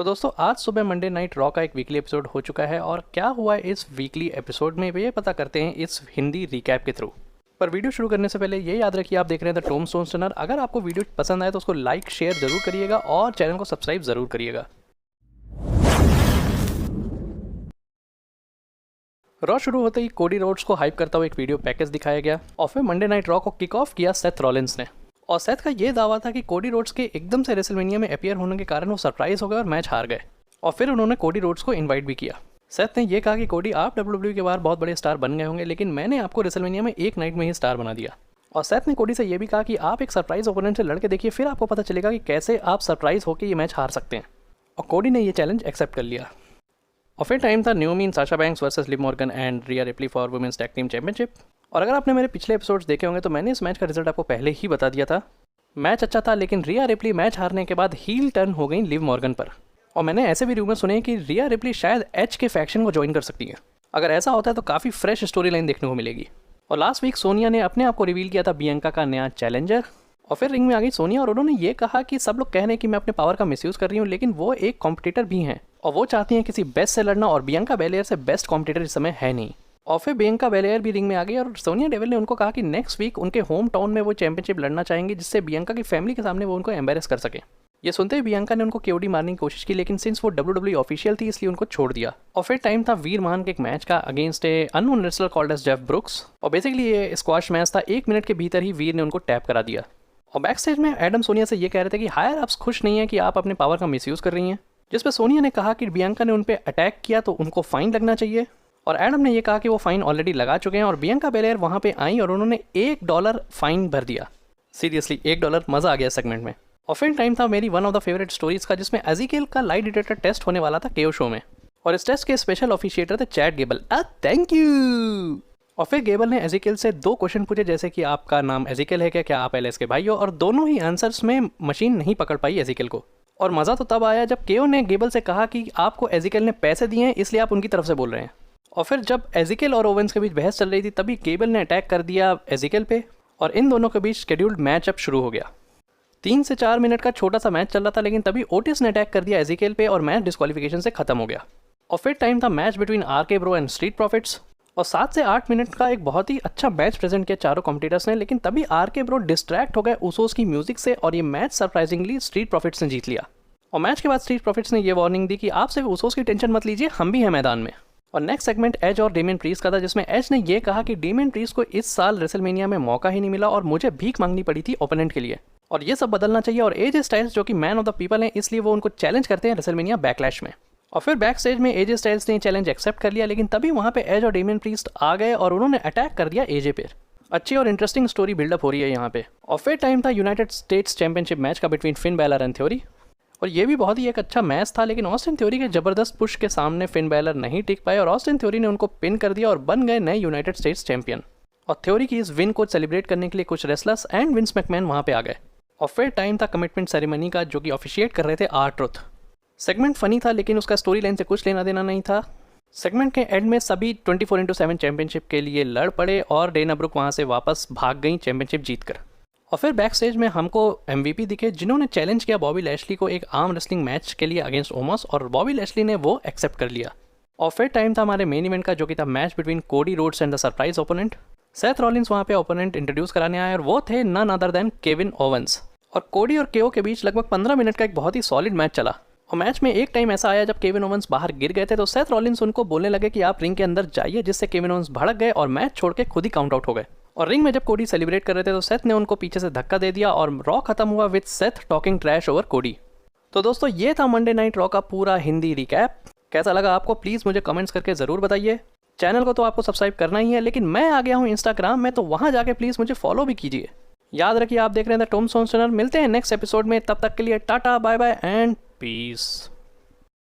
तो दोस्तों आज सुबह मंडे नाइट रॉ का एक वीकली एपिसोड हो चुका है और क्या हुआ है इस वीकली एपिसोड में ये पता करते हैं इस हिंदी रिकैप के थ्रू। पर वीडियो शुरू करने से पहले ये याद रखिए आप देख रहे हैं द टोमस्टोन टनर। अगर आपको वीडियो पसंद आए तो उसको लाइक शेयर जरूर करिएगा और चैनल को सब्सक्राइब जरूर करिएगा। रॉ शुरू होते ही कोडी रोड्स को हाइप करता हुआ एक वीडियो पैकेज दिखाया गया और फिर मंडे नाइट रॉ को किक ऑफ किया सेथ रॉलिंस ने। और सेथ का ये दावा था कि कोडी रोड्स के एकदम से रेसलमेनिया में अपीयर होने के कारण वो सरप्राइज हो गए और मैच हार गए। और फिर उन्होंने कोडी रोड्स को इनवाइट भी किया। सेथ ने यह कहा कि कोडी आप WWE के बाहर बहुत बड़े स्टार बन गए होंगे, लेकिन मैंने आपको रेसलमेनिया में एक नाइट में ही स्टार बना दिया। और सेथ ने कोडी से यह भी कहा कि आप एक सरप्राइज ओपोनेंट से लड़के देखिए, फिर आपको पता चलेगा कि कैसे आप सरप्राइज होकर ये मैच हार सकते हैं। और कोडी ने यह चैलेंज एक्सेप्ट कर लिया। और फिर टाइम था Naomi, Sasha Banks versus Liv Morgan and Rhea Ripley for women's tag team championship. और अगर आपने मेरे पिछले एपिसोड्स देखे होंगे तो मैंने इस मैच का रिजल्ट आपको पहले ही बता दिया था। मैच अच्छा था, लेकिन रिया रिप्ली मैच हारने के बाद हील टर्न हो गई लिव मॉर्गन पर। और मैंने ऐसे भी रूमर सुने कि रिया रिप्ली शायद एच के फैक्शन को ज्वाइन कर सकती है। अगर ऐसा होता है तो काफ़ी फ्रेश स्टोरी लाइन देखने को मिलेगी। और लास्ट वीक सोनिया ने अपने आप को रिवील किया था बियंका का नया चैलेंजर। और फिर रिंग में आ गई सोनिया और उन्होंने ये कहा कि सब लोग कह रहे हैं कि मैं अपने पावर का मिसयूज़ कर रही हूँ, लेकिन वो एक कॉम्पिटिटर भी हैं और वो चाहती हैं किसी बेस्ट से लड़ना, और बियंका बेलेयर से बेस्ट कॉम्पिटिटर इस समय है नहीं। और फिर बियंका बेलेयर भी रिंग में आ गई और सोनिया डेविल ने उनको कहा कि नेक्स्ट वीक उनके होम टाउन में वो चैंपियनशिप लड़ना चाहेंगे, जिससे बियंका की फैमिली के सामने वो उनको एम्बेरस कर सके। ये सुनते ही बियंका ने उनको केओडी मारने की कोशिश की, लेकिन सिंस वो WWE ऑफिशियल थी इसलिए उनको छोड़ दिया। और फिर टाइम था वीर महान के एक मैच का against a unknown wrestler called as Jeff Brooks. और बेसिकली ये स्क्वाश मैच था। 1 मिनट के भीतर ही वीर ने उनको टैप करा दिया। और बैक स्टेज में एडम सोनिया से ये कह रहे थे कि हायर अप्स खुश नहीं है कि आप अपने पावर का मिसयूज़ कर रही हैं, जिस पर सोनिया ने कहा कि बियंका ने उन पर अटैक किया तो उनको फाइन लगना चाहिए। और एडम ने यह कहा कि वो फाइन ऑलरेडी लगा चुके हैं। और बियंका बेलेयर वहाँ पे आई और उन्होंने $1 फाइन भर दिया। सीरियसली $1, मज़ा आ गया सेगमेंट में। और फिर टाइम था मेरी one of the favourite stories का, जिसमें एजिकेल का लाइट डिटेक्टर टेस्ट होने वाला था केओ शो में। और इस टेस्ट के स्पेशल ऑफिशिएटर थे चैट गेबल। Thank you. और फिर गेबल ने एजिकेल से 2 क्वेश्चन पूछे, जैसे कि आपका नाम एजिकेल है क्या आप एलएस के भाई हो। और दोनों ही आंसर्स में मशीन नहीं पकड़ पाई एजिकेल को। और मज़ा तो तब आया जब केओ ने गेबल से कहा कि आपको एजिकेल ने पैसे दिए हैं इसलिए आप उनकी तरफ से बोल रहे हैं। और फिर जब एजिकेल और ओवेंस के बीच बहस चल रही थी तभी गेबल ने अटैक कर दिया एजिकेल पे और इन दोनों के बीच शेड्यूल्ड मैचअप शुरू हो गया। 3 से 4 मिनट का छोटा सा मैच चल रहा था, लेकिन तभी ओटिस ने अटैक कर दिया एजिकेल पे और मैच डिस्क्वालिफिकेशन से खत्म हो गया। और फिर टाइम था match between RK Bro and street profits. और 7 से 8 मिनट का एक बहुत ही अच्छा मैच प्रेजेंट किया चारों कॉम्पिटिटर्स ने, लेकिन तभी आरके ब्रो डिस्ट्रैक्ट हो गए उसोस की म्यूजिक से और ये मैच सरप्राइजिंगली स्ट्रीट प्रॉफिट्स ने जीत लिया। और मैच के बाद स्ट्रीट प्रॉफिट्स ने ये वार्निंग दी कि आप सिर्फ उसोस की टेंशन मत लीजिए, हम भी हैं मैदान में। और नेक्स्ट सेगमेंट एज और डेमियन प्रीस्ट का था, जिसमें एज ने यह कहा कि डेमियन प्रीस्ट को इस साल रेसलमेनिया में मौका ही नहीं मिला और मुझे भीख मांगनी पड़ी थी ओपोनेंट के लिए और ये सब बदलना चाहिए। और एजे स्टाइल्स जो कि मैन ऑफ द पीपल हैं, इसलिए वो उनको चैलेंज करते हैं रेसलमेनिया बैकलैश में। और फिर बैक स्टेज में एजे स्टाइल्स ने चैलेंज एक्सेप्ट कर लिया, लेकिन तभी वहाँ पे एज और डेमियन प्रीस्ट आ गए और उन्होंने अटैक कर दिया एजे पर। अच्छी और इंटरेस्टिंग स्टोरी बिल्डअप हो रही है यहाँ पे। और फिर टाइम था यूनाइटेड स्टेट्स चैंपियनशिप मैच का between Finn Balor and theory. और ये भी बहुत ही एक अच्छा मैच था, लेकिन ऑस्टिन थ्योरी के ज़बरदस्त पुश के सामने फिन बैलर नहीं टिक पाए और ऑस्टिन थ्योरी ने उनको पिन कर दिया और बन गए नए यूनाइटेड स्टेट्स चैंपियन। और थ्योरी की इस विन को सेलिब्रेट करने के लिए कुछ रेसलर्स एंड विंस मैकमैन वहाँ पे आ गए। और फिर टाइम था कमिटमेंट सेरेमनी का, जो कि ऑफिशिएट कर रहे थे R-Truth। सेगमेंट फनी था, लेकिन उसका स्टोरी लाइन से कुछ लेना देना नहीं था। सेगमेंट के एंड में सभी 24x7 चैंपियनशिप के लिए लड़ पड़े और डेना ब्रुक वहाँ से वापस भाग गई चैंपियनशिप जीतकर। और फिर बैक स्टेज में हमको MVP दिखे, जिन्होंने चैलेंज किया बॉबी लैशली को एक आर्म रेसलिंग मैच के लिए अगेंस्ट ओमस, और बॉबी लैशली ने वो एक्सेप्ट कर लिया। और फिर टाइम था हमारे मेन इवेंट का, जो कि था match between Cody Rhodes and the surprise opponent. Seth Rollins वहाँ पे ओपोनेंट इंट्रोड्यूस कराने आए और वो थे none other than Kevin Owens. और कोडी और केओ के बीच लगभग 15 मिनट का एक बहुत ही सॉलिड मैच चला। और मैच में एक टाइम ऐसा आया जब केविन ओवेंस बाहर गिर गए थे, तो सेथ रॉलिंस उनको बोलने लगे कि आप रिंग के अंदर जाइए, जिससे केविन ओवेंस भड़क गए और मैच छोड़ के खुद ही काउंट आउट हो गए। और रिंग में जब कोडी सेलिब्रेट कर रहे थे तो सेथ ने उनको पीछे से धक्का दे दिया और रॉ खत्म हुआ with Seth talking trash over कोडी। तो दोस्तों ये था मंडे नाइट रॉ का पूरा हिंदी रिकैप। कैसा लगा आपको प्लीज़ मुझे कमेंट्स करके ज़रूर बताइए। चैनल को तो आपको सब्सक्राइब करना ही है, लेकिन मैं आ गया हूँ इंस्टाग्राम में, तो वहाँ जाके प्लीज़ मुझे फॉलो भी कीजिए। याद रखिए आप देख रहे हैं द टोमस्टोन टनर। मिलते हैं नेक्स्ट एपिसोड में, तब तक के लिए tata bye bye and piece.